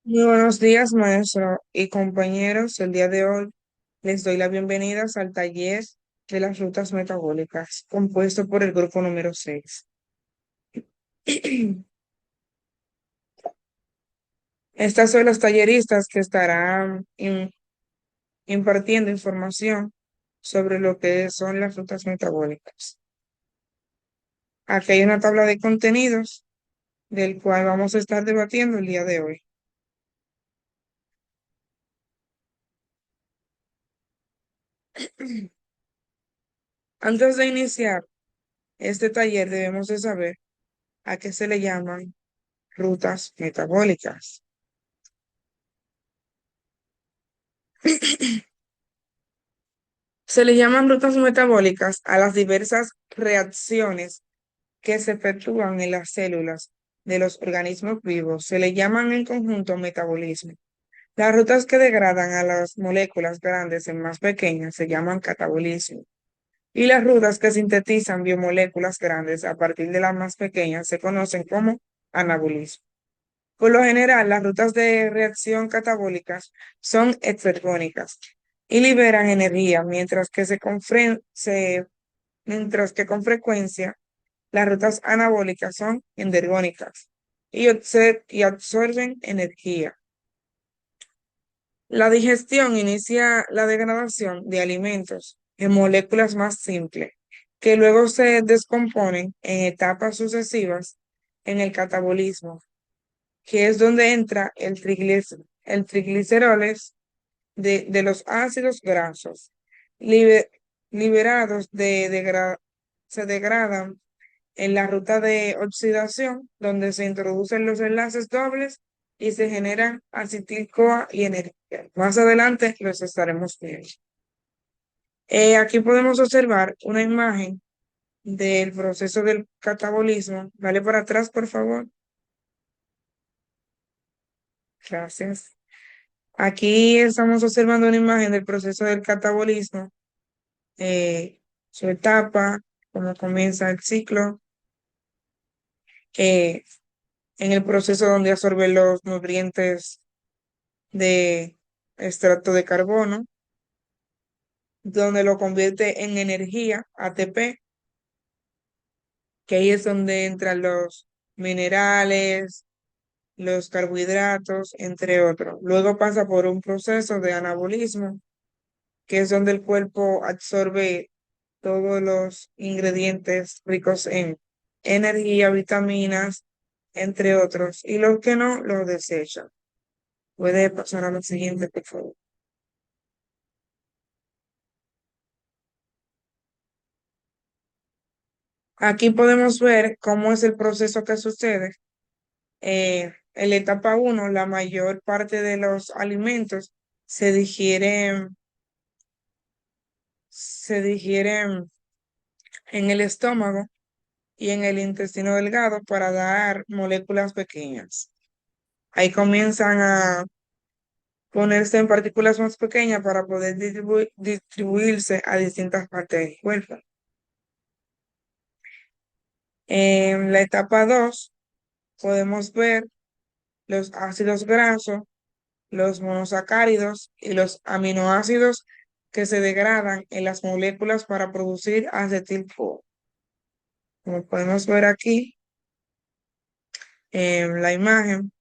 Muy buenos días, maestro y compañeros. El día de hoy les doy las bienvenidas al taller de las rutas metabólicas, compuesto por el grupo número 6. Estas son las talleristas que estarán impartiendo información sobre lo que son las rutas metabólicas. Aquí hay una tabla de contenidos del cual vamos a estar debatiendo el día de hoy. Antes de iniciar este taller debemos de saber a qué se le llaman rutas metabólicas. Se le llaman rutas metabólicas a las diversas reacciones que se efectúan en las células de los organismos vivos. Se le llaman en conjunto metabolismo. Las rutas que degradan a las moléculas grandes en más pequeñas se llaman catabolismo. Y las rutas que sintetizan biomoléculas grandes a partir de las más pequeñas se conocen como anabolismo. Por lo general, las rutas de reacción catabólicas son exergónicas y liberan energía, mientras que con frecuencia las rutas anabólicas son endergónicas y absorben energía. La digestión inicia la degradación de alimentos en moléculas más simples, que luego se descomponen en etapas sucesivas en el catabolismo, que es donde entra el trigliceroles de los ácidos grasos libe- liberados se degradan en la ruta de oxidación, donde se introducen los enlaces dobles y se generan acetil-CoA y energía. Más adelante los estaremos viendo. Aquí podemos observar una imagen del proceso del catabolismo. Dale para atrás, por favor. Gracias. Aquí estamos observando una imagen del proceso del catabolismo, su etapa, cómo comienza el ciclo, eh, en el proceso donde absorbe los nutrientes de extracto de carbono, donde lo convierte en energía, ATP, que ahí es donde entran los minerales, los carbohidratos, entre otros. Luego pasa por un proceso de anabolismo, que es donde el cuerpo absorbe todos los ingredientes ricos en energía, vitaminas, entre otros, y los que no, los desecha. Puede pasar a lo siguiente, por favor. Aquí podemos ver cómo es el proceso que sucede. En la etapa uno, la mayor parte de los alimentos se digieren en el estómago y en el intestino delgado para dar moléculas pequeñas. Ahí comienzan a ponerse en partículas más pequeñas para poder distribuirse a distintas partes del cuerpo. En la etapa 2 podemos ver los ácidos grasos, los monosacáridos y los aminoácidos que se degradan en las moléculas para producir acetil-CoA. Como podemos ver aquí en la imagen,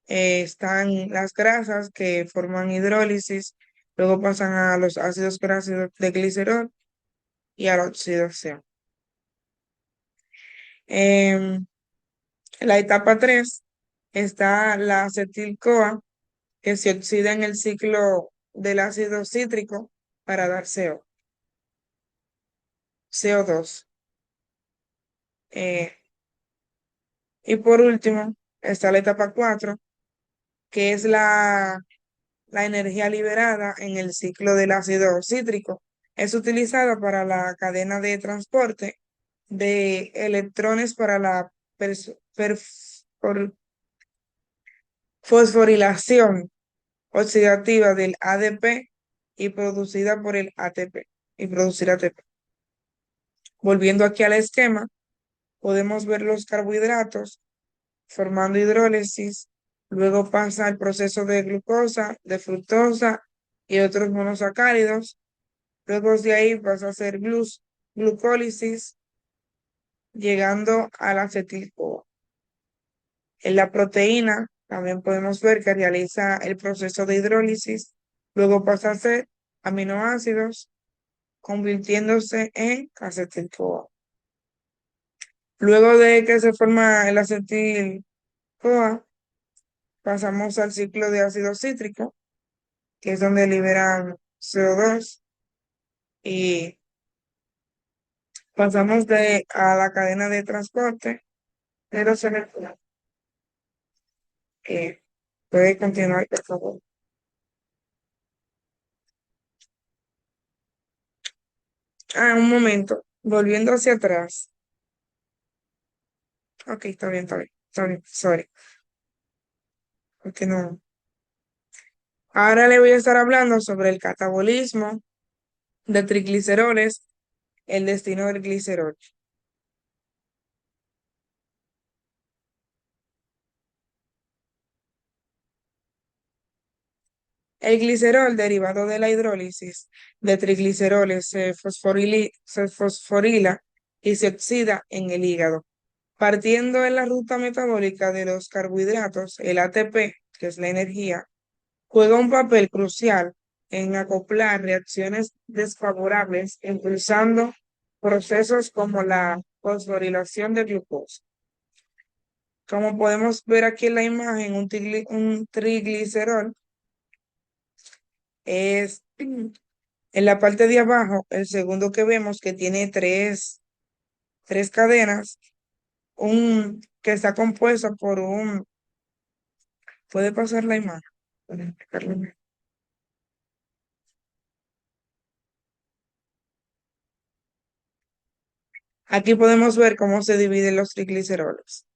están las grasas que forman hidrólisis, luego pasan a los ácidos grasos de glicerol y a la oxidación. En la etapa 3 está la acetil-CoA, que se oxida en el ciclo del ácido cítrico para dar CO2. Eh, y por último, está la etapa 4, que es la energía liberada en el ciclo del ácido cítrico. Es utilizada para la cadena de transporte de electrones para la fosforilación oxidativa del ADP y producida por el ATP y producir ATP. Volviendo aquí al esquema, podemos ver los carbohidratos formando hidrólisis luego pasa al proceso de glucosa, de fructosa y otros monosacáridos. Luego de ahí pasa a hacer glucólisis, llegando a la acetil-CoA. En la proteína también podemos ver que realiza el proceso de hidrólisis, luego pasa a ser aminoácidos, convirtiéndose en acetil-CoA. Luego de que se forma el acetil-CoA, pasamos al ciclo de ácido cítrico, que es donde liberan CO2, y pasamos a la cadena de transporte de los electrones. Puede continuar, por favor. Un momento, volviendo hacia atrás. Ok, está bien, sorry, porque no. Ahora le voy a estar hablando sobre el catabolismo de trigliceroles, el destino del glicerol. El glicerol, derivado de la hidrólisis de trigliceroles, se fosforila y se oxida en el hígado. Partiendo en la ruta metabólica de los carbohidratos, el ATP, que es la energía, juega un papel crucial en acoplar reacciones desfavorables, impulsando procesos como la fosforilación de glucosa. Como podemos ver aquí en la imagen, un triglicerol es en la parte de abajo, el segundo que vemos que tiene tres cadenas, que está compuesto por ¿puede pasar la imagen? Para explicarlo mejor. Aquí podemos ver cómo se dividen los trigliceroles.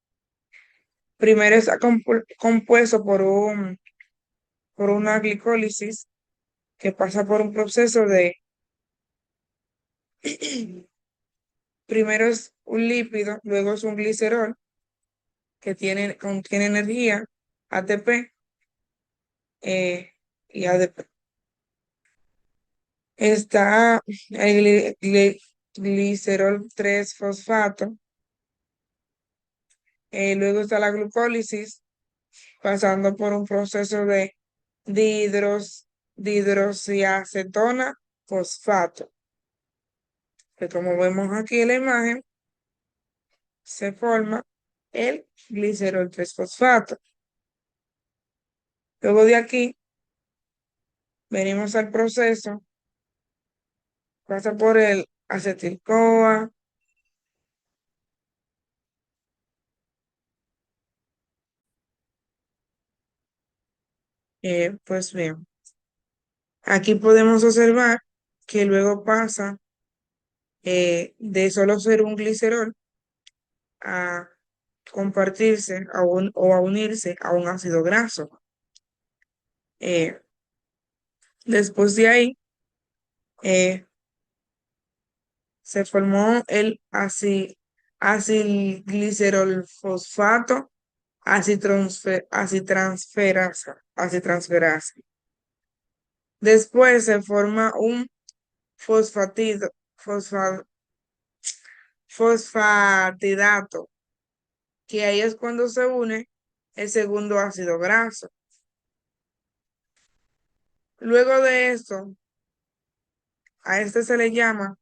Primero está compuesto por una glicólisis que pasa por un proceso de, primero es un lípido, luego es un glicerol que contiene energía, ATP y ADP. Está el glicerol 3 fosfato, luego está la glucólisis, pasando por un proceso de dihidros, dihidroxiacetona fosfato, que como vemos aquí en la imagen, se forma el glicerol 3 fosfato. Luego de aquí, venimos al proceso, pasa por el acetil-CoA, pues bien, aquí podemos observar que luego pasa de solo ser un glicerol a compartirse o a unirse a un ácido graso. Eh, Después de ahí, eh, se formó el acilglicerol fosfato, acitransferasa. Después se forma un fosfatido, fosfa- fosfatidato, que ahí es cuando se une el segundo ácido graso. Luego de esto, a este se le llama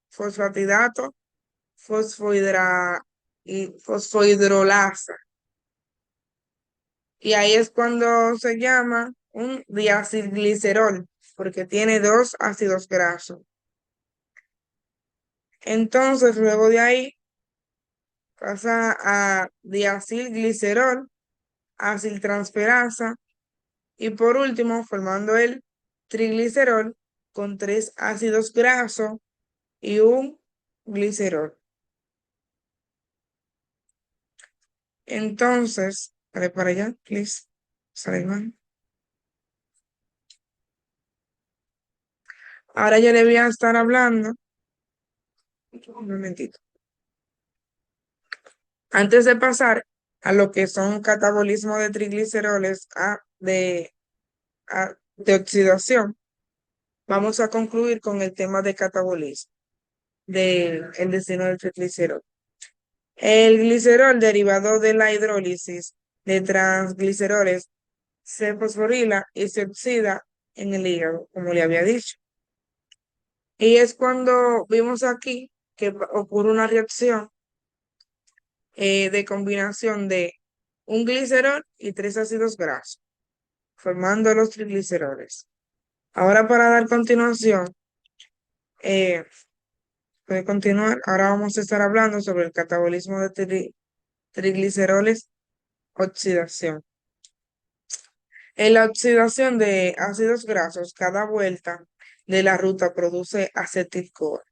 fosfatidato fosfohidrolasa. Y ahí es cuando se llama un diacilglicerol, porque tiene dos ácidos grasos. Entonces, luego de ahí pasa a diacilglicerol, aciltransferasa y por último formando el triglicerol con tres ácidos grasos y un glicerol. Entonces, para allá, please. Salvan. Ahora yo le voy a estar hablando. Un momentito. Antes de pasar a lo que son catabolismo de trigliceroles de oxidación, vamos a concluir con el tema de catabolismo, el destino del triglicerol. El glicerol derivado de la hidrólisis de transgliceroles se fosforila y se oxida en el hígado, como le había dicho. Y es cuando vimos aquí que ocurre una reacción de combinación de un glicerol y tres ácidos grasos, formando los trigliceroles. Ahora para dar continuación, eh, puede continuar, ahora vamos a estar hablando sobre el catabolismo de trigliceroles, oxidación. En la oxidación de ácidos grasos, cada vuelta de la ruta produce acetil-CoA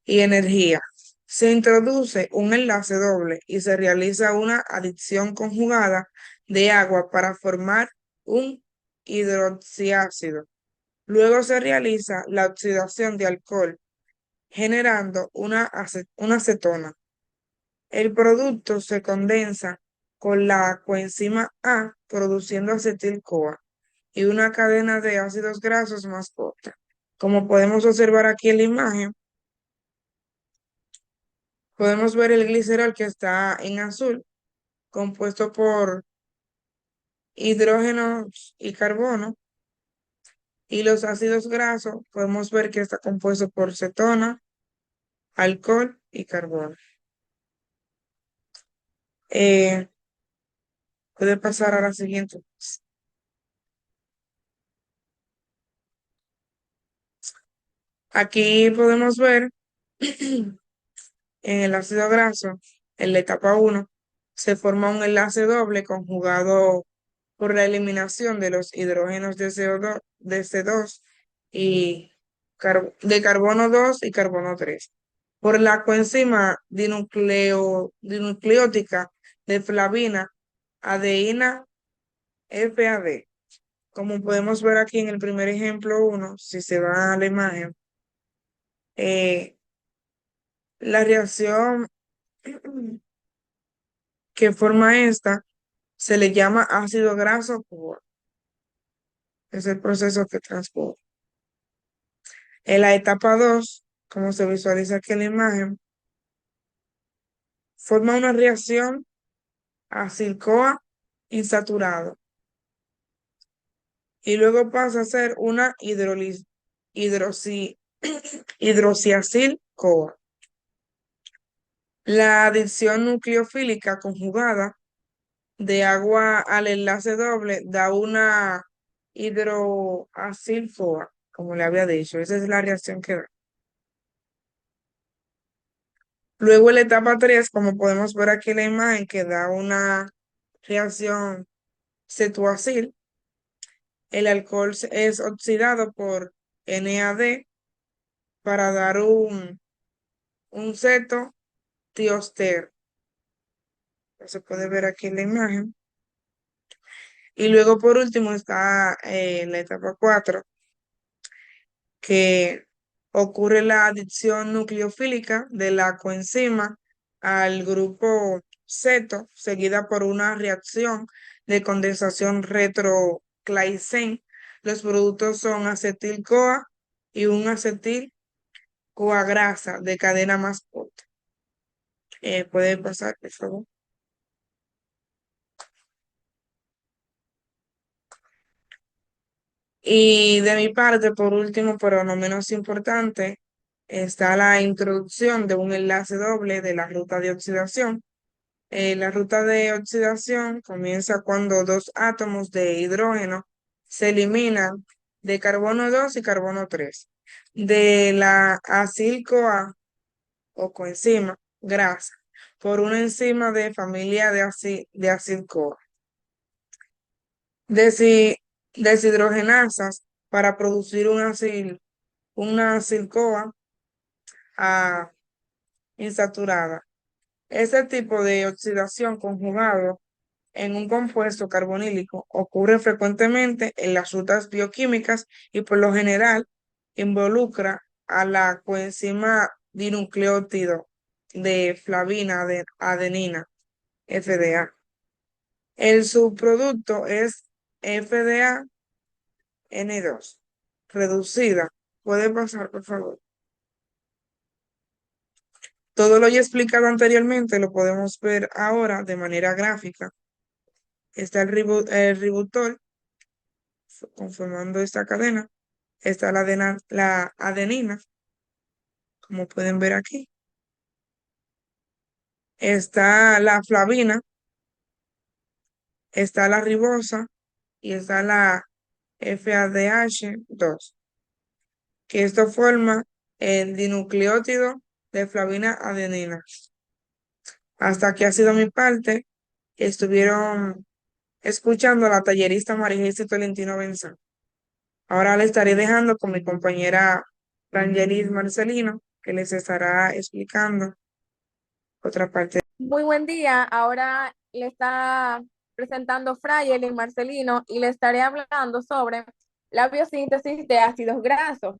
y energía. Se introduce un enlace doble y se realiza una adición conjugada de agua para formar un hidroxiácido. Luego se realiza la oxidación de alcohol, generando una acetona. El producto se condensa con la coenzima A, produciendo acetil-CoA y una cadena de ácidos grasos más corta. Como podemos observar aquí en la imagen, podemos ver el glicerol que está en azul, compuesto por hidrógenos y carbono, y los ácidos grasos podemos ver que está compuesto por cetona, alcohol y carbono. Eh, Puede pasar a la siguiente. Aquí podemos ver en el ácido graso, en la etapa 1, se forma un enlace doble conjugado por la eliminación de los hidrógenos de CO2, de C2 y de carbono 2 y carbono 3, por la coenzima dinucleótica de flavina, adeína, FAD. Como podemos ver aquí en el primer ejemplo 1, si se va a la imagen, eh, la reacción que forma esta se le llama ácido graso puro. Es el proceso que transcurre. En la etapa 2, como se visualiza aquí en la imagen, forma una reacción acil-CoA insaturado y luego pasa a ser una hidroxiacil-CoA. La adición nucleofílica conjugada de agua al enlace doble da una hidroacil-CoA, como le había dicho. Esa es la reacción que da. Luego en la etapa 3, como podemos ver aquí en la imagen, que da una reacción cetoacil, el alcohol es oxidado por NAD para dar un ceto tioster. Se puede ver aquí en la imagen. Y luego por último está la etapa 4, que ocurre la adición nucleofílica de la coenzima al grupo ceto, seguida por una reacción de condensación retroclaisen. Los productos son acetil-CoA y un acetil-CoA grasa de cadena más corta. ¿Puede pasar, por favor? Y de mi parte, por último, pero no menos importante, está la introducción de un enlace doble de la ruta de oxidación. La ruta de oxidación comienza cuando dos átomos de hidrógeno se eliminan de carbono 2 y carbono 3 de la acil-CoA o coenzima grasa por una enzima de familia de acil-CoA. Desi- Deshidrogenasas para producir una acil-CoA insaturada. Este tipo de oxidación conjugado en un compuesto carbonílico ocurre frecuentemente en las rutas bioquímicas y por lo general involucra a la coenzima dinucleótido de flavina de adenina, FDA. El subproducto es FDA-N2, reducida. ¿Puede pasar, por favor? Todo lo ya explicado anteriormente lo podemos ver ahora de manera gráfica. Está el ributol conformando esta cadena. Está la adenina, como pueden ver aquí. Está la flavina, está la ribosa y está la FADH2, que esto forma el dinucleótido de flavina adenina. Hasta aquí ha sido mi parte. Estuvieron escuchando a la tallerista María Jesús Tolentino Benzán. Ahora le estaré dejando con mi compañera Rangelis Marcelino, que les estará explicando otra parte. Muy buen día. Ahora le está presentando Frayel Marcelino y le estaré hablando sobre la biosíntesis de ácidos grasos.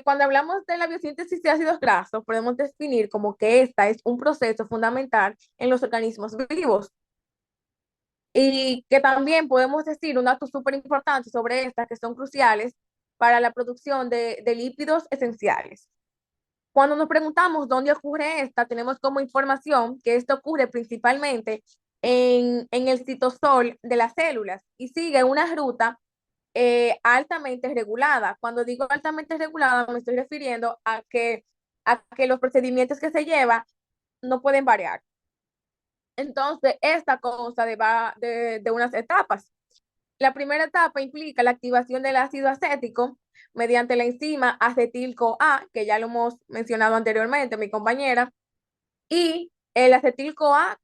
Cuando hablamos de la biosíntesis de ácidos grasos, podemos definir como que esta es un proceso fundamental en los organismos vivos y que también podemos decir un dato súper importante sobre estas que son cruciales para la producción de lípidos esenciales. Cuando nos preguntamos dónde ocurre esta, tenemos como información que esto ocurre principalmente en el citosol de las células y sigue una ruta altamente regulada. Cuando digo altamente regulada, me estoy refiriendo a que los procedimientos que se llevan no pueden variar. Entonces, esta consta de unas etapas. La primera etapa implica la activación del ácido acético mediante la enzima acetil-CoA, que ya lo hemos mencionado anteriormente, mi compañera, y el acetil-CoA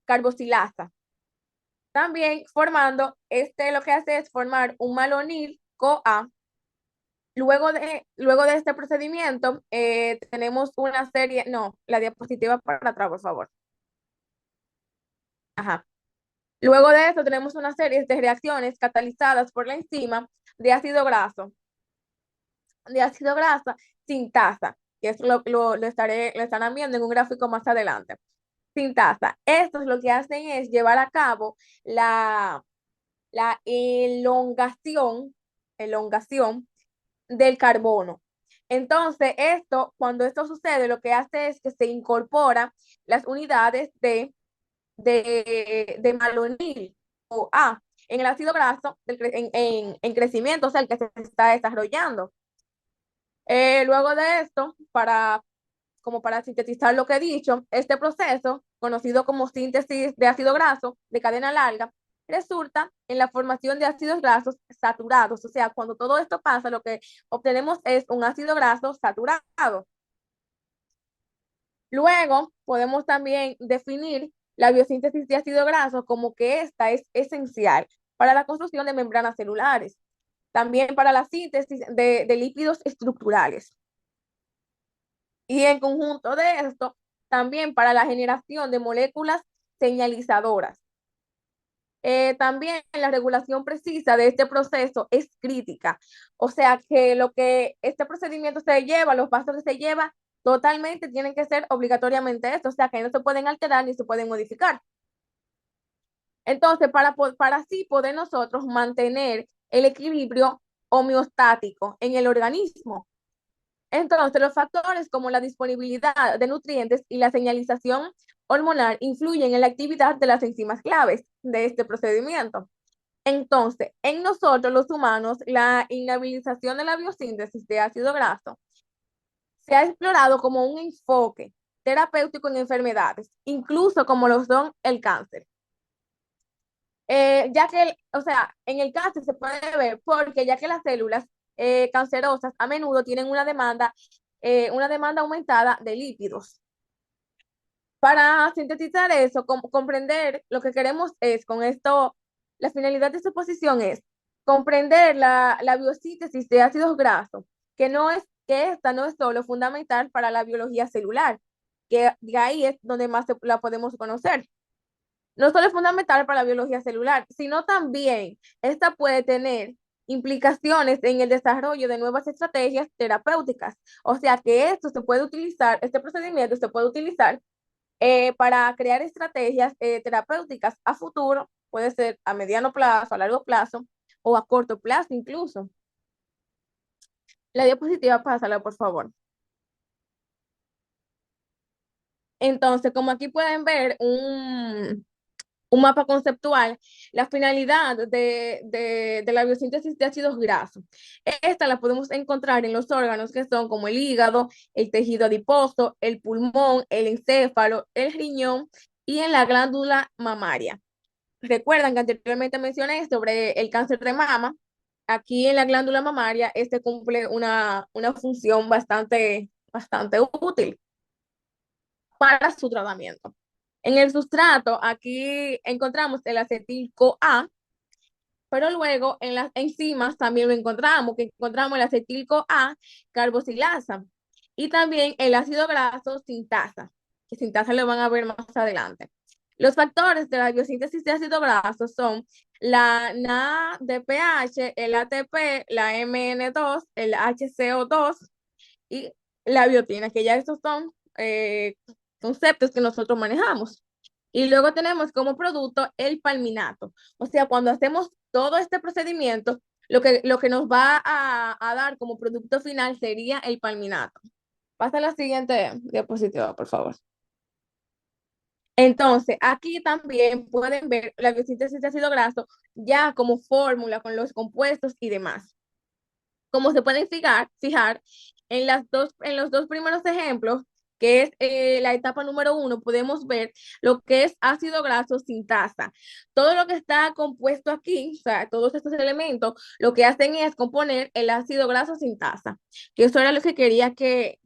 carboxilasa. También formando, lo que hace es formar un malonil-CoA. Luego de este procedimiento, tenemos una serie, no, la diapositiva para atrás, por favor. Ajá. Luego de eso tenemos una serie de reacciones catalizadas por la enzima de ácido graso, sintasa, que es lo estarán viendo en un gráfico más adelante. Sintasa. Estos lo que hacen es llevar a cabo la elongación del carbono. Entonces, cuando esto sucede, lo que hace es que se incorpora las unidades de malonil o A en el ácido graso en crecimiento, o sea, el que se está desarrollando. Luego de esto, como para sintetizar lo que he dicho, este proceso, conocido como síntesis de ácido graso de cadena larga, resulta en la formación de ácidos grasos saturados. O sea, cuando todo esto pasa, lo que obtenemos es un ácido graso saturado. Luego, podemos también definir la biosíntesis de ácido graso como que esta es esencial para la construcción de membranas celulares, también para la síntesis de lípidos estructurales. Y en conjunto de esto, también para la generación de moléculas señalizadoras. También la regulación precisa de este proceso es crítica. O sea que lo que este procedimiento se lleva, los pasos que se lleva, totalmente tienen que ser obligatoriamente esto. O sea que no se pueden alterar ni se pueden modificar. Entonces, para así poder nosotros mantener el equilibrio homeostático en el organismo. Entonces, los factores como la disponibilidad de nutrientes y la señalización hormonal influyen en la actividad de las enzimas claves de este procedimiento. Entonces, en nosotros los humanos, la inhabilitación de la biosíntesis de ácido graso se ha explorado como un enfoque terapéutico en enfermedades, incluso como lo son el cáncer. Ya que, o sea, en el cáncer se puede ver porque ya que las células cancerosas a menudo tienen una demanda aumentada de lípidos. Para sintetizar eso, comprender lo que queremos es con esto, la finalidad de esta exposición es comprender la biosíntesis de ácidos grasos, que esta no es solo fundamental para la biología celular, que de ahí es donde más la podemos conocer. No solo es fundamental para la biología celular, sino también esta puede tener implicaciones en el desarrollo de nuevas estrategias terapéuticas. O sea que este procedimiento se puede utilizar para crear estrategias terapéuticas a futuro, puede ser a mediano plazo, a largo plazo o a corto plazo incluso. La diapositiva, pásala, por favor. Entonces, como aquí pueden ver un mapa conceptual, la finalidad de la biosíntesis de ácidos grasos. Esta la podemos encontrar en los órganos que son como el hígado, el tejido adiposo, el pulmón, el encéfalo, el riñón y en la glándula mamaria. Recuerdan que anteriormente mencioné sobre el cáncer de mama. Aquí en la glándula mamaria, este cumple una función bastante útil para su tratamiento. En el sustrato, aquí encontramos el acetil-CoA, pero luego en las enzimas también lo encontramos, que encontramos el acetil-CoA carboxilasa y también el ácido graso sintasa, que sintasa lo van a ver más adelante. Los factores de la biosíntesis de ácido graso son la NADPH, el ATP, la MN2, el HCO2 y la biotina, que ya estos son conceptos que nosotros manejamos. Y luego tenemos como producto el palminato. O sea, cuando hacemos todo este procedimiento, lo que nos va a dar como producto final sería el palminato. Pasa a la siguiente diapositiva, por favor. Entonces, aquí también pueden ver la biosíntesis de ácido graso ya como fórmula con los compuestos y demás. Como se pueden fijar en los dos primeros ejemplos, que es la etapa número 1, podemos ver lo que es ácido graso sintasa. Todo lo que está compuesto aquí, o sea, todos estos elementos, lo que hacen es componer el ácido graso sintasa, que eso era lo que quería que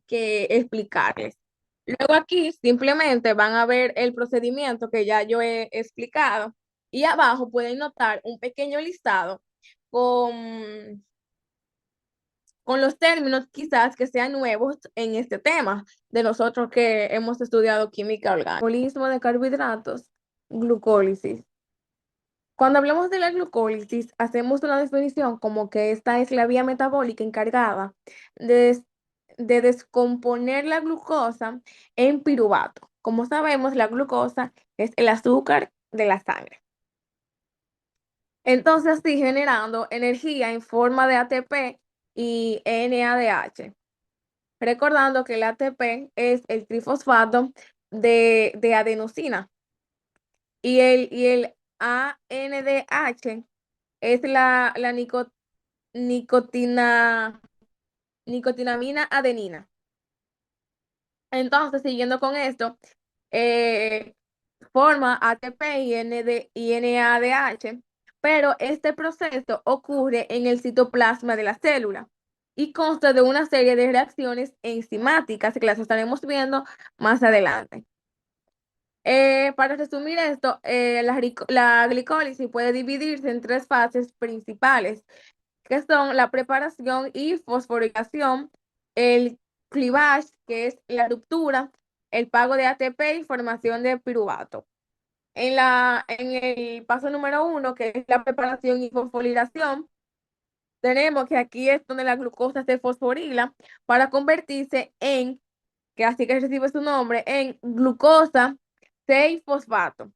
explicarles. Luego aquí simplemente van a ver el procedimiento que ya yo he explicado y abajo pueden notar un pequeño listado con los términos quizás que sean nuevos en este tema de nosotros que hemos estudiado química orgánica. Metabolismo de carbohidratos, glucólisis. Cuando hablamos de la glucólisis, hacemos una definición como que esta es la vía metabólica encargada de, de descomponer la glucosa en piruvato. Como sabemos, la glucosa es el azúcar de la sangre. Entonces, así generando energía en forma de ATP y NADH. Recordando que el ATP es el trifosfato de adenosina y el ANDH es la nicotina, nicotinamina adenina. Entonces, siguiendo con esto, eh, forma ATP y NADH, pero este proceso ocurre en el citoplasma de la célula y consta de una serie de reacciones enzimáticas que las estaremos viendo más adelante. Para resumir esto, la glicólisis puede dividirse en tres fases principales, que son la preparación y fosforilación, el clivage, que es la ruptura, el pago de ATP y formación de piruvato. En el paso número 1, que es la preparación y fosforilación, tenemos que aquí es donde la glucosa se fosforila para convertirse en, que así que recibe su nombre, en glucosa 6-fosfato.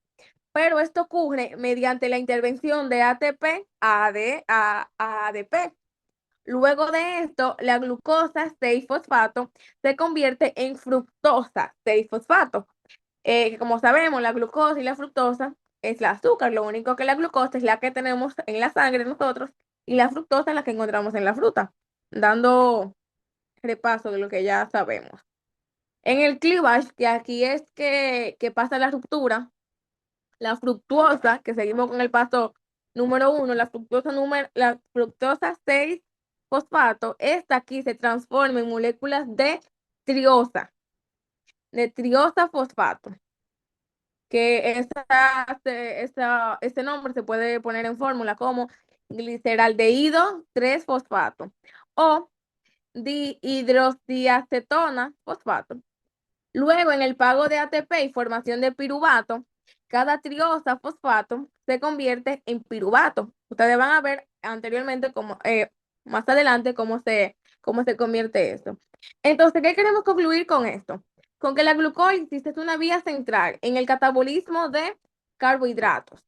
Pero esto ocurre mediante la intervención de ATP a ADP. Luego de esto, la glucosa 6-fosfato se convierte en fructosa 6-fosfato. Como sabemos, la glucosa y la fructosa es el azúcar, lo único que la glucosa es la que tenemos en la sangre nosotros y la fructosa es la que encontramos en la fruta, dando repaso de lo que ya sabemos. En el cleavage, que aquí es que pasa la ruptura, la fructuosa, que seguimos con el paso número 1, la fructosa 6-fosfato, esta aquí se transforma en moléculas triosa, de triosa fosfato, que este nombre se puede poner en fórmula como gliceraldehído 3-fosfato o dihidroxiacetona fosfato. Luego, en el pago de ATP y formación de piruvato, cada triosa fosfato se convierte en piruvato. Ustedes van a ver anteriormente, más adelante, cómo se convierte esto. Entonces, ¿qué queremos concluir con esto? con que la glucólisis es una vía central en el catabolismo de carbohidratos.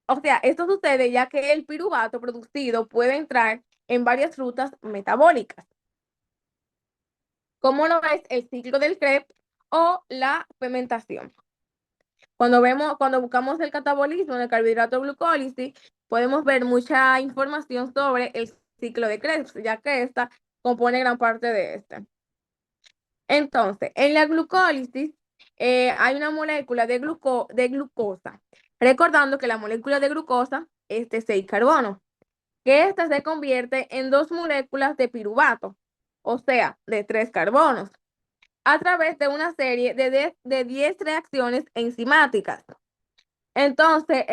O sea, esto sucede ya que el piruvato producido puede entrar en varias rutas metabólicas, como lo es el ciclo del Krebs o la fermentación. Cuando buscamos el catabolismo del carbohidrato glucólisis, podemos ver mucha información sobre el ciclo de Krebs, ya que esta compone gran parte de este. Entonces, en la glucólisis hay una molécula de glucosa, recordando que la molécula de glucosa es de 6 carbonos, que ésta se convierte en dos moléculas de piruvato, o sea, de 3 carbonos, a través de una serie de 10 reacciones enzimáticas. Entonces,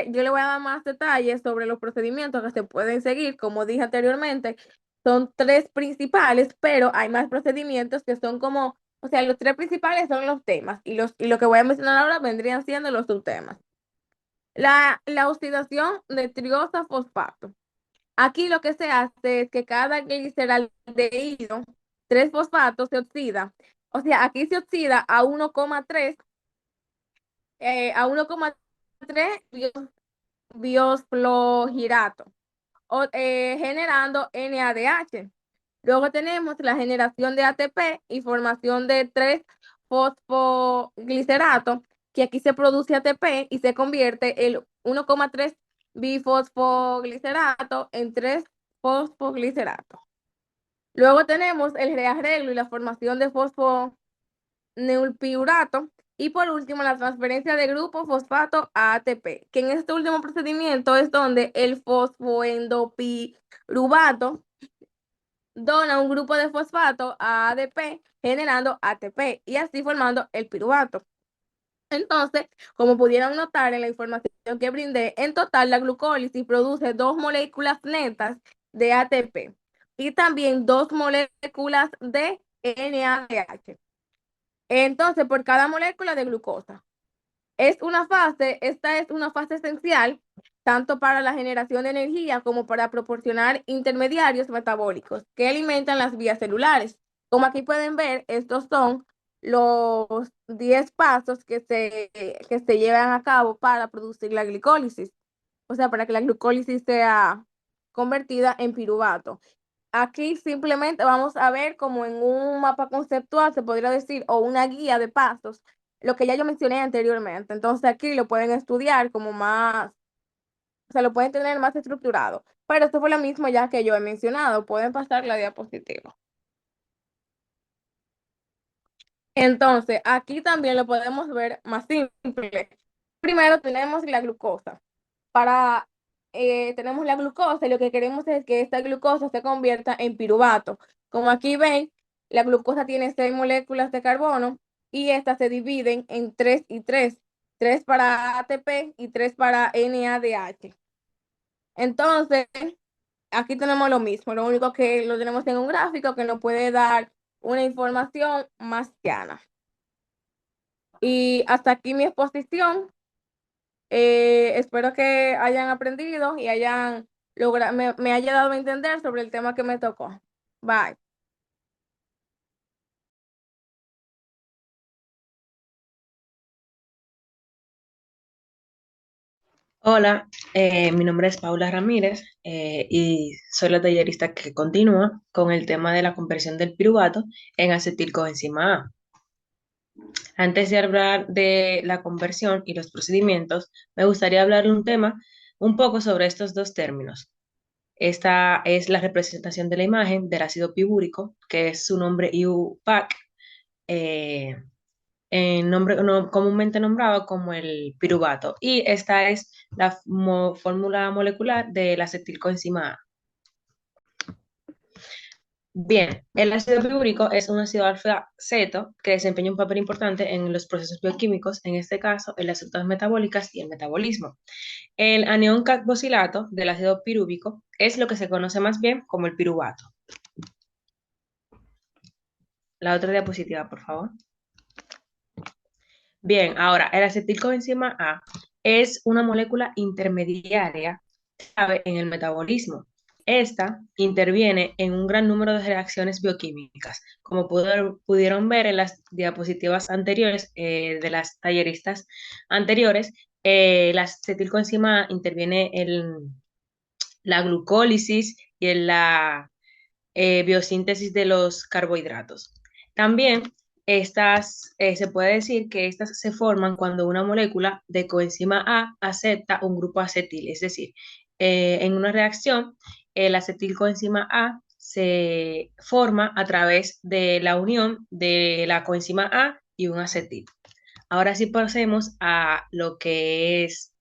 yo le voy a dar más detalles sobre los procedimientos que se pueden seguir. Como dije anteriormente, son tres principales, pero hay más procedimientos que son como, o sea, los tres principales son los temas y lo que voy a mencionar ahora vendrían siendo los subtemas. La oxidación de triosa fosfato. Aquí lo que se hace es que cada gliceraldehído, 3 fosfatos, se oxida. O sea, aquí se oxida a 1,3 a 1,3 biosflogirato, generando NADH. Luego tenemos la generación de ATP y formación de 3-fosfoglicerato, que aquí se produce ATP y se convierte el 1,3 bifosfoglicerato en 3-fosfoglicerato. Luego tenemos el rearreglo y la formación de fosfoneulpiurato. Y por último, la transferencia de grupo fosfato a ATP, que en este último procedimiento es donde el fosfoendopiruvato dona un grupo de fosfato a ADP generando ATP y así formando el piruvato. Entonces, como pudieron notar en la información que brindé, en total la glucólisis produce dos moléculas netas de ATP y también dos moléculas de NADH. Entonces, por cada molécula de glucosa. Esta es una fase esencial tanto para la generación de energía como para proporcionar intermediarios metabólicos que alimentan las vías celulares. Como aquí pueden ver, estos son los 10 pasos que se llevan a cabo para producir la glicólisis, o sea, para que la glucólisis sea convertida en piruvato. Aquí simplemente vamos a ver como en un mapa conceptual, se podría decir, o una guía de pasos, lo que ya yo mencioné anteriormente. Entonces aquí lo pueden estudiar como más, o sea, lo pueden tener más estructurado. Pero esto fue lo mismo ya que yo he mencionado. Pueden pasar la diapositiva. Entonces, aquí también lo podemos ver más simple. Primero tenemos la glucosa. Para, tenemos la glucosa y lo que queremos es que esta glucosa se convierta en piruvato. Como aquí ven, la glucosa tiene 6 moléculas de carbono y estas se dividen en 3 y 3. 3 para ATP y 3 para NADH. Entonces, aquí tenemos lo mismo, lo único que lo tenemos en un gráfico que nos puede dar una información más llana. Y hasta aquí mi exposición. Espero que hayan aprendido y hayan logrado, me haya dado a entender sobre el tema que me tocó. Bye. Hola, mi nombre es Paula Ramírez y soy la tallerista que continúa con el tema de la conversión del piruvato en acetilcoenzima A. Antes de hablar de la conversión y los procedimientos, me gustaría hablar de un tema un poco sobre estos dos términos. Esta es la representación de la imagen del ácido pibúrico, que es su nombre IUPAC, eh, comúnmente nombrado como el piruvato. Y esta es la fórmula molecular de la acetilcoenzima A. Bien, el ácido piúrico es un ácido alfa-ceto que desempeña un papel importante en los procesos bioquímicos, en este caso en las rutas metabólicas y el metabolismo. El anión carboxilato del ácido pirúvico es lo que se conoce más bien como el piruvato. La otra diapositiva, por favor. Bien, ahora, el acetilcoenzima A es una molécula intermediaria clave en el metabolismo. Esta interviene en un gran número de reacciones bioquímicas. Como pudieron ver en las diapositivas anteriores de las talleristas anteriores, la acetilcoenzima A interviene en la glucólisis y en la biosíntesis de los carbohidratos. También se puede decir que estas se forman cuando una molécula de coenzima A acepta un grupo acetil, es decir, en una reacción, el acetilcoenzima A se forma a través de la unión de la coenzima A y un acetil. Ahora sí pasemos a lo que es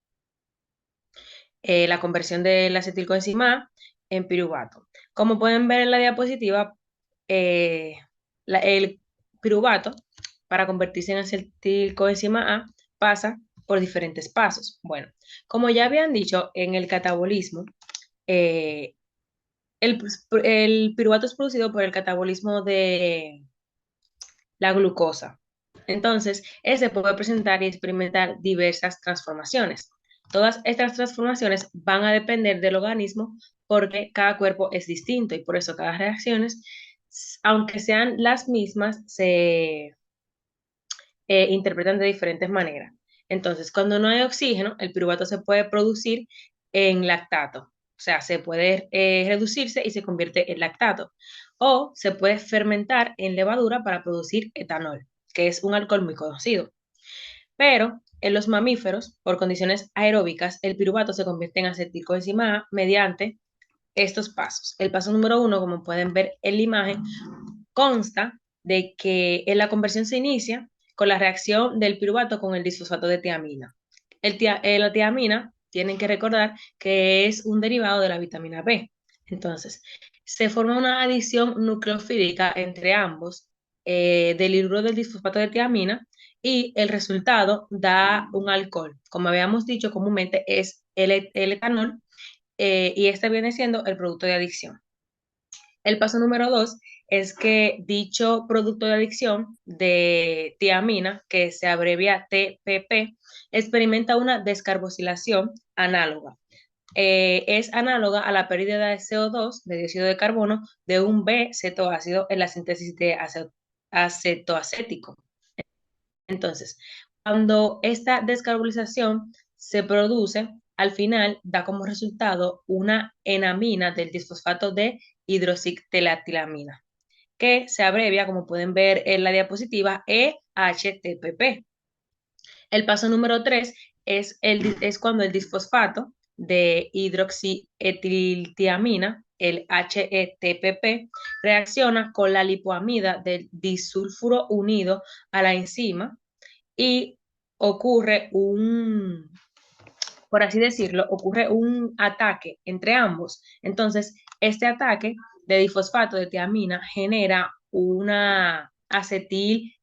la conversión del acetilcoenzima A en piruvato. Como pueden ver en la diapositiva, eh, el piruvato, para convertirse en acetilcoenzima A, pasa por diferentes pasos. Bueno, como ya habían dicho, en el catabolismo, eh, el piruvato es producido por el catabolismo de la glucosa. Entonces, ese puede presentar y experimentar diversas transformaciones. Todas estas transformaciones van a depender del organismo porque cada cuerpo es distinto y por eso cada reacción, aunque sean las mismas, se interpretan de diferentes maneras. Entonces, cuando no hay oxígeno, el piruvato se puede producir en lactato. O sea, se puede reducirse y se convierte en lactato. O se puede fermentar en levadura para producir etanol, que es un alcohol muy conocido. Pero en los mamíferos, por condiciones aeróbicas, el piruvato se convierte en acetilcoenzima A mediante estos pasos. El paso número 1, como pueden ver en la imagen, consta de que la conversión se inicia con la reacción del piruvato con el disfosfato de tiamina. La tiamina, tienen que recordar que es un derivado de la vitamina B. Entonces, se forma una adición nucleofílica entre ambos del hidruro del disfosfato de tiamina y el resultado da un alcohol. Como habíamos dicho, comúnmente es el etanol y este viene siendo el producto de adicción. El paso número 2 es que dicho producto de adicción de tiamina, que se abrevia TPP, experimenta una descarboxilación análoga. Es análoga a la pérdida de CO2, de dióxido de carbono, de un B-cetoácido en la síntesis de acetoacético. Entonces, cuando esta descarbonización se produce, al final da como resultado una enamina del disfosfato de hidroxitilatilamina, que se abrevia, como pueden ver en la diapositiva, EHTPP. El paso número 3 es cuando el disfosfato de hidroxietiltiamina, el HETPP, reacciona con la lipoamida del disulfuro unido a la enzima y ocurre por así decirlo, ocurre un ataque entre ambos. Entonces, este ataque de difosfato de tiamina genera una acetil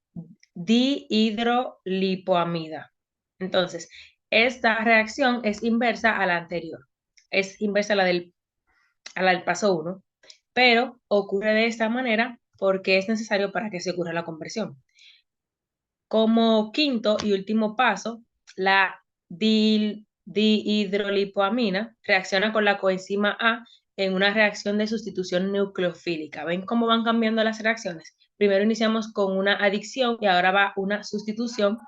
dihidrolipoamida. Entonces, esta reacción es inversa a la anterior, es inversa a la del paso 1, pero ocurre de esta manera porque es necesario para que se ocurra la conversión. Como quinto y último paso, la dihidrolipoamina reacciona con la coenzima A en una reacción de sustitución nucleofílica. ¿Ven cómo van cambiando las reacciones? Primero iniciamos con una adicción y ahora va una sustitución.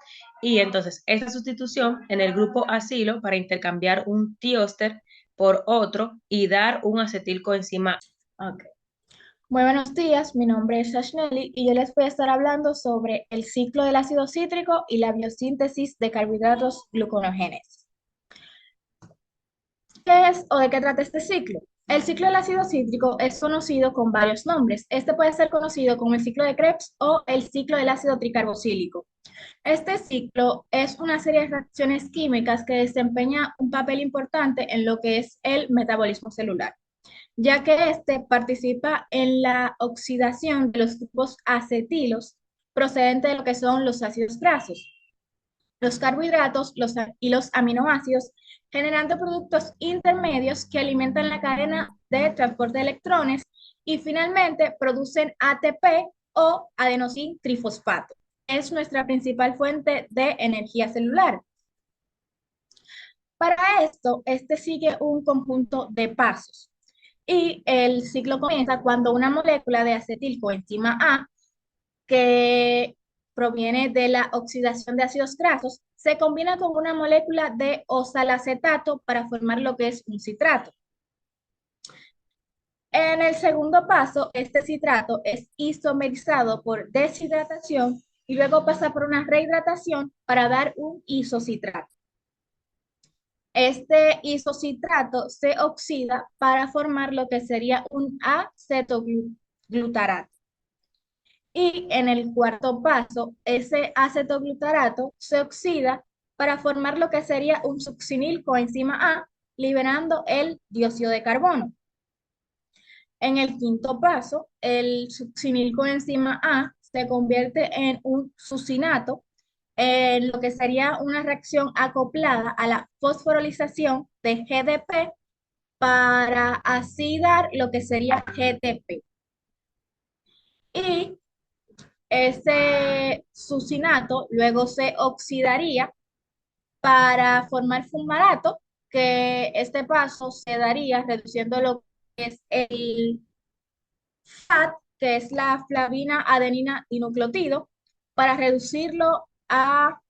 Y entonces esta sustitución en el grupo acilo para intercambiar un tióster por otro y dar un acetilcoenzima A. Ok. Muy buenos días, mi nombre es Ashneli y yo les voy a estar hablando sobre el ciclo del ácido cítrico y la biosíntesis de carbohidratos gluconeogenesis. ¿Qué es o de qué trata este ciclo? El ciclo del ácido cítrico es conocido con varios nombres. Este puede ser conocido como el ciclo de Krebs o el ciclo del ácido tricarboxílico. Este ciclo es una serie de reacciones químicas que desempeña un papel importante en lo que es el metabolismo celular, ya que este participa en la oxidación de los grupos acetilos procedentes de lo que son los ácidos grasos, los carbohidratos y los aminoácidos, generando productos intermedios que alimentan la cadena de transporte de electrones y finalmente producen ATP o adenosín trifosfato. Es nuestra principal fuente de energía celular. Para esto, este sigue un conjunto de pasos. Y el ciclo comienza cuando una molécula de acetilcoenzima A, que proviene de la oxidación de ácidos grasos, se combina con una molécula de osalacetato para formar lo que es un citrato. En el segundo paso, este citrato es isomerizado por deshidratación y luego pasa por una rehidratación para dar un isocitrato. Este isocitrato se oxida para formar lo que sería un acetoglutarato. Y en el cuarto paso, ese acetoglutarato se oxida para formar lo que sería un succinilcoenzima A, liberando el dióxido de carbono. En el quinto paso, el succinilcoenzima A se convierte en un succinato, en lo que sería una reacción acoplada a la fosforilización de GDP para así dar lo que sería GTP. Y ese succinato luego se oxidaría para formar fumarato, que este paso se daría reduciendo lo que es el FAT, que es la flavina adenina dinucleotido, para reducirlo a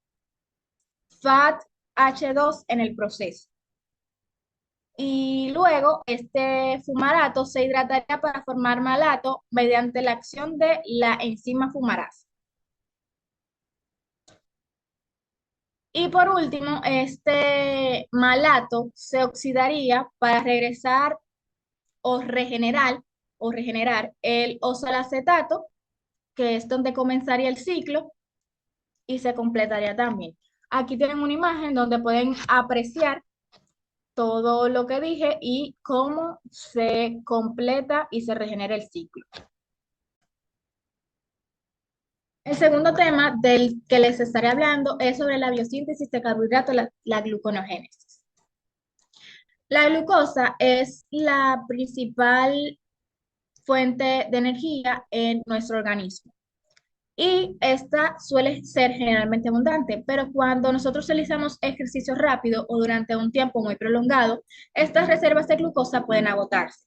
FAT-H2 en el proceso. Y luego este fumarato se hidrataría para formar malato mediante la acción de la enzima fumarasa. Y por último, este malato se oxidaría para regresar o regenerar el osalacetato, que es donde comenzaría el ciclo y se completaría también. Aquí tienen una imagen donde pueden apreciar todo lo que dije y cómo se completa y se regenera el ciclo. El segundo tema del que les estaré hablando es sobre la biosíntesis de carbohidratos, la gluconeogénesis. La glucosa es la principal fuente de energía en nuestro organismo y esta suele ser generalmente abundante, pero cuando nosotros realizamos ejercicio rápido o durante un tiempo muy prolongado, estas reservas de glucosa pueden agotarse.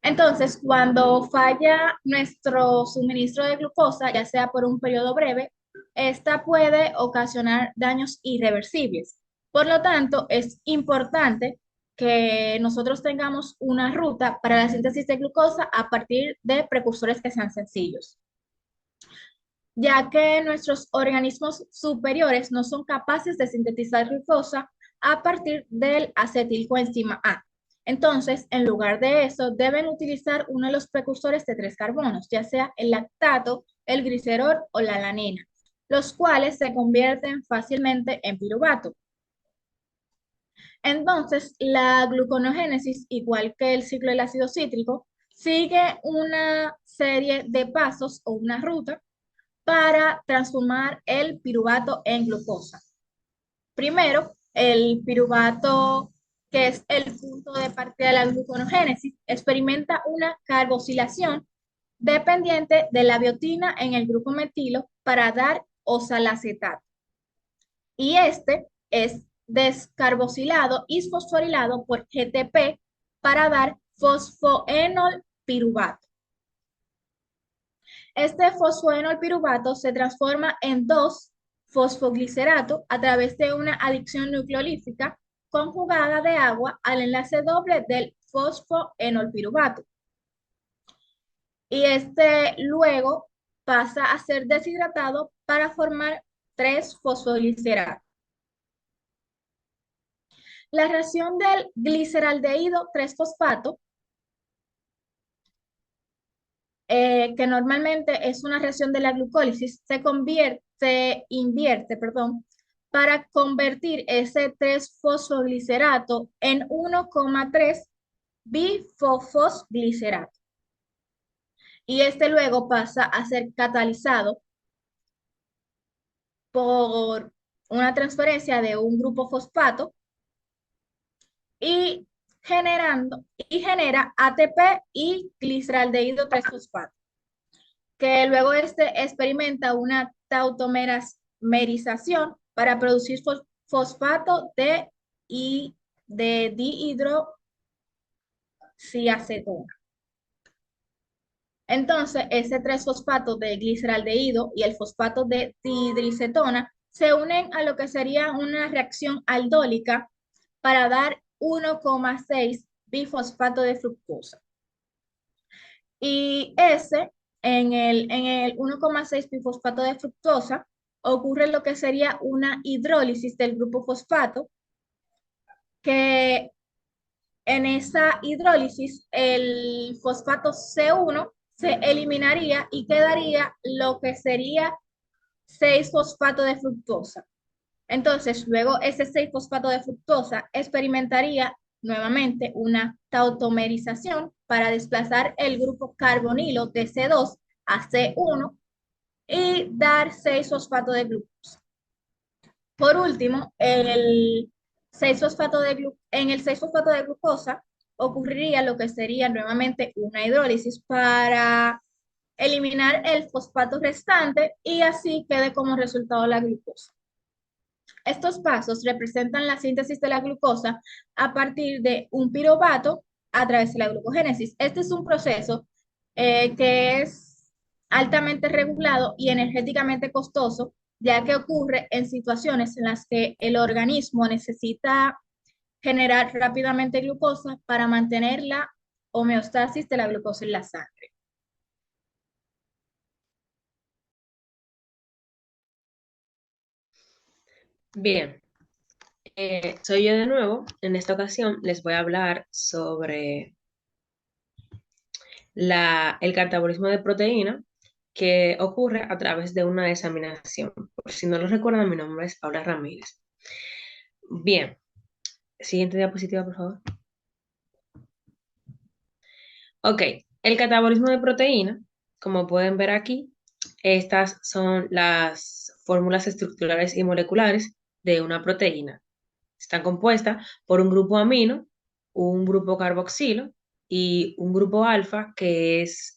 Entonces, cuando falla nuestro suministro de glucosa, ya sea por un periodo breve, esta puede ocasionar daños irreversibles. Por lo tanto, es importante que nosotros tengamos una ruta para la síntesis de glucosa a partir de precursores que sean sencillos, ya que nuestros organismos superiores no son capaces de sintetizar glucosa a partir del acetilcoenzima A. Entonces, en lugar de eso, deben utilizar uno de los precursores de 3 carbonos, ya sea el lactato, el glicerol o la alanina, los cuales se convierten fácilmente en piruvato. Entonces, la gluconeogénesis, igual que el ciclo del ácido cítrico, sigue una serie de pasos o una ruta para transformar el piruvato en glucosa. Primero, el piruvato, que es el punto de partida de la gluconeogénesis, experimenta una carbosilación dependiente de la biotina en el grupo metilo para dar osalacetato. Y este es descarbosilado y fosforilado por GTP para dar fosfoenol piruvato. Este fosfoenol piruvato se transforma en 2-fosfoglicerato a través de una adición nucleolítica conjugada de agua al enlace doble del fosfoenol piruvato. Y este luego pasa a ser deshidratado para formar 3-fosfoglicerato. La reacción del gliceraldehído 3-fosfato, que normalmente es una reacción de la glucólisis, se invierte, para convertir ese 3-fosfoglicerato en 1,3 bifosfoglicerato. Y este luego pasa a ser catalizado por una transferencia de un grupo fosfato y genera ATP y gliceraldehído 3-fosfato, que luego este experimenta una tautomerización para producir fosfato de dihidroxiapatita. ciacetona. Entonces, ese 3-fosfato de gliceraldehído y el fosfato de dihidroicetona se unen a lo que sería una reacción aldólica para dar 1,6 bifosfato de fructosa. Y en el 1,6 bifosfato de fructosa ocurre lo que sería una hidrólisis del grupo fosfato, que en esa hidrólisis el fosfato C1 se eliminaría y quedaría lo que sería 6-fosfato de fructosa. Entonces, luego ese 6-fosfato de fructosa experimentaría nuevamente una tautomerización para desplazar el grupo carbonilo de C2 a C1 y dar 6-fosfato de glucosa. Por último, en el 6-fosfato de glucosa ocurriría lo que sería nuevamente una hidrólisis para eliminar el fosfato restante y así quede como resultado la glucosa. Estos pasos representan la síntesis de la glucosa a partir de un piruvato a través de la glucogénesis. Este es un proceso que es altamente regulado y energéticamente costoso, ya que ocurre en situaciones en las que el organismo necesita generar rápidamente glucosa para mantener la homeostasis de la glucosa en la sangre. Bien, soy yo de nuevo. En esta ocasión les voy a hablar sobre el catabolismo de proteína que ocurre a través de una desaminación. Por si no lo recuerdan, mi nombre es Paula Ramírez. Bien, siguiente diapositiva, por favor. Ok, el catabolismo de proteína, como pueden ver aquí, estas son las fórmulas estructurales y moleculares de una proteína. Están compuestas por un grupo amino, un grupo carboxilo y un grupo alfa, que es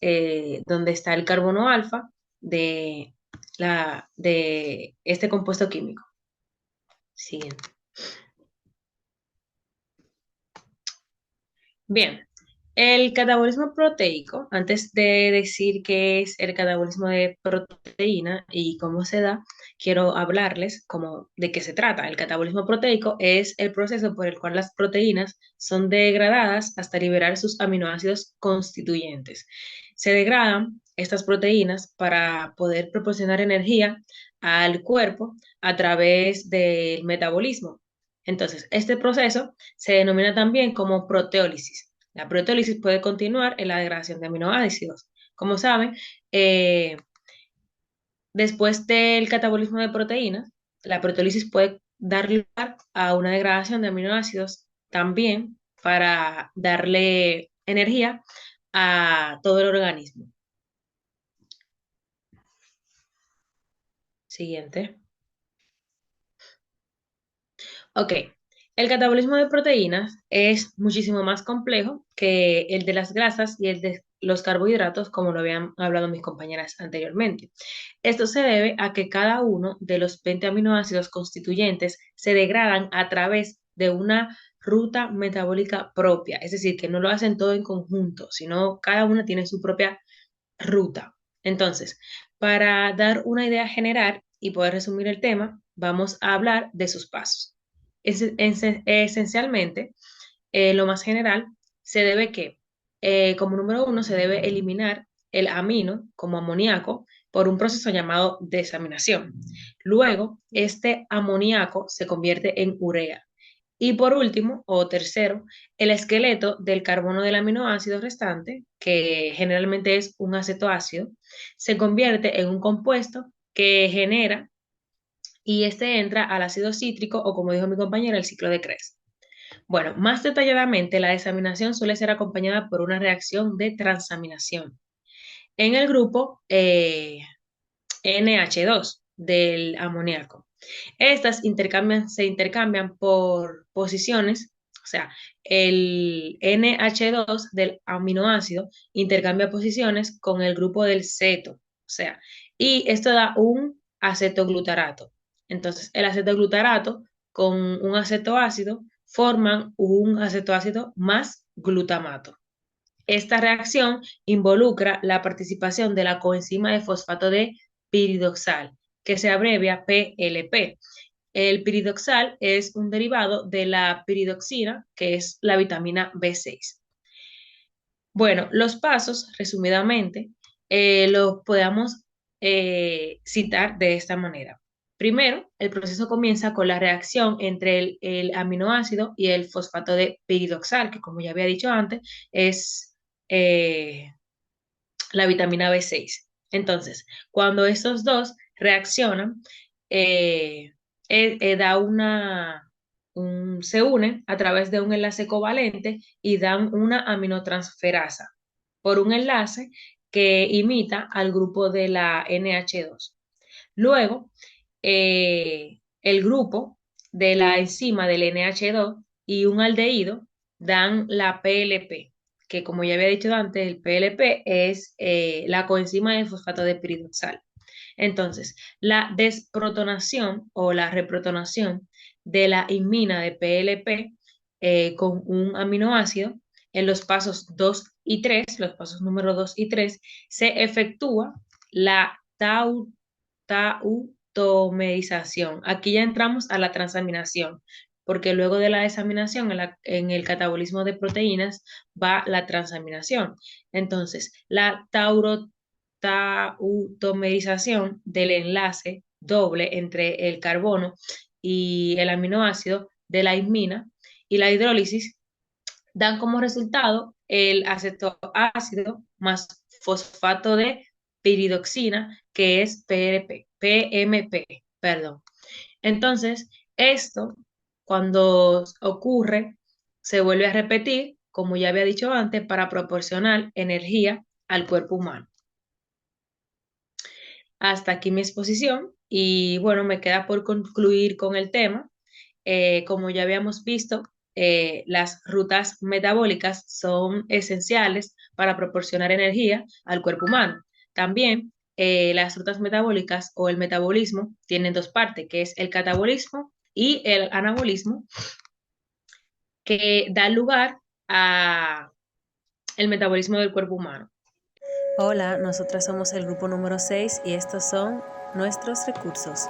donde está el carbono alfa de este compuesto químico. Siguiente. Bien, el catabolismo proteico, antes de decir qué es el catabolismo de proteína y cómo se da, quiero hablarles como de qué se trata. El catabolismo proteico es el proceso por el cual las proteínas son degradadas hasta liberar sus aminoácidos constituyentes. Se degradan estas proteínas para poder proporcionar energía al cuerpo a través del metabolismo. Entonces, este proceso se denomina también como proteólisis. La proteólisis puede continuar en la degradación de aminoácidos. Como saben, después del catabolismo de proteínas, la proteólisis puede dar lugar a una degradación de aminoácidos también para darle energía a todo el organismo. Siguiente. Ok, el catabolismo de proteínas es muchísimo más complejo que el de las grasas y el de los carbohidratos, como lo habían hablado mis compañeras anteriormente. Esto se debe a que cada uno de los 20 aminoácidos constituyentes se degradan a través de una ruta metabólica propia, es decir, que no lo hacen todo en conjunto, sino cada una tiene su propia ruta. Entonces, para dar una idea general y poder resumir el tema, vamos a hablar de sus pasos. Esencialmente, lo más general, se debe que, como número uno, se debe eliminar el amino como amoníaco por un proceso llamado desaminación. Luego, este amoníaco se convierte en urea. Y por último, o tercero, el esqueleto del carbono del aminoácido restante, que generalmente es un acetoácido, se convierte en un compuesto que genera y este entra al ácido cítrico o, como dijo mi compañera, el ciclo de Krebs. Bueno, más detalladamente, la desaminación suele ser acompañada por una reacción de transaminación. En el grupo NH2 del amoníaco. Estas se intercambian por posiciones, o sea, el NH2 del aminoácido intercambia posiciones con el grupo del ceto, o sea, y esto da un acetoglutarato. Entonces, el acetoglutarato con un acetoácido forman un acetoácido más glutamato. Esta reacción involucra la participación de la coenzima de fosfato de piridoxal, que se abrevia PLP. El piridoxal es un derivado de la piridoxina, que es la vitamina B6. Bueno, los pasos, resumidamente, los podemos citar de esta manera. Primero, el proceso comienza con la reacción entre el aminoácido y el fosfato de piridoxal, que como ya había dicho antes, es la vitamina B6. Entonces, cuando estos dos reaccionan, eh, da se unen a través de un enlace covalente y dan una aminotransferasa por un enlace que imita al grupo de la NH2. Luego, el grupo de la enzima del NH2 y un aldehído dan la PLP, que como ya había dicho antes, el PLP es la coenzima de fosfato de piridoxal. Entonces, la desprotonación o la reprotonación de la imina de PLP con un aminoácido en los pasos 2 y 3, los pasos número 2 y 3, se efectúa la tautomerización. Aquí ya entramos a la transaminación, porque luego de la desaminación en el catabolismo de proteínas va la transaminación. Entonces, la tautomerización del enlace doble entre el carbono y el aminoácido de la imina y la hidrólisis dan como resultado el acetoácido más fosfato de piridoxina, que es PMP, perdón. Entonces, esto, cuando ocurre, se vuelve a repetir, como ya había dicho antes, para proporcionar energía al cuerpo humano. Hasta aquí mi exposición y bueno, me queda por concluir con el tema. Como ya habíamos visto, las rutas metabólicas son esenciales para proporcionar energía al cuerpo humano. También las rutas metabólicas o el metabolismo tienen dos partes, que es el catabolismo y el anabolismo, que da lugar a el metabolismo del cuerpo humano. Hola, nosotras somos el grupo número 6 y estos son nuestros recursos.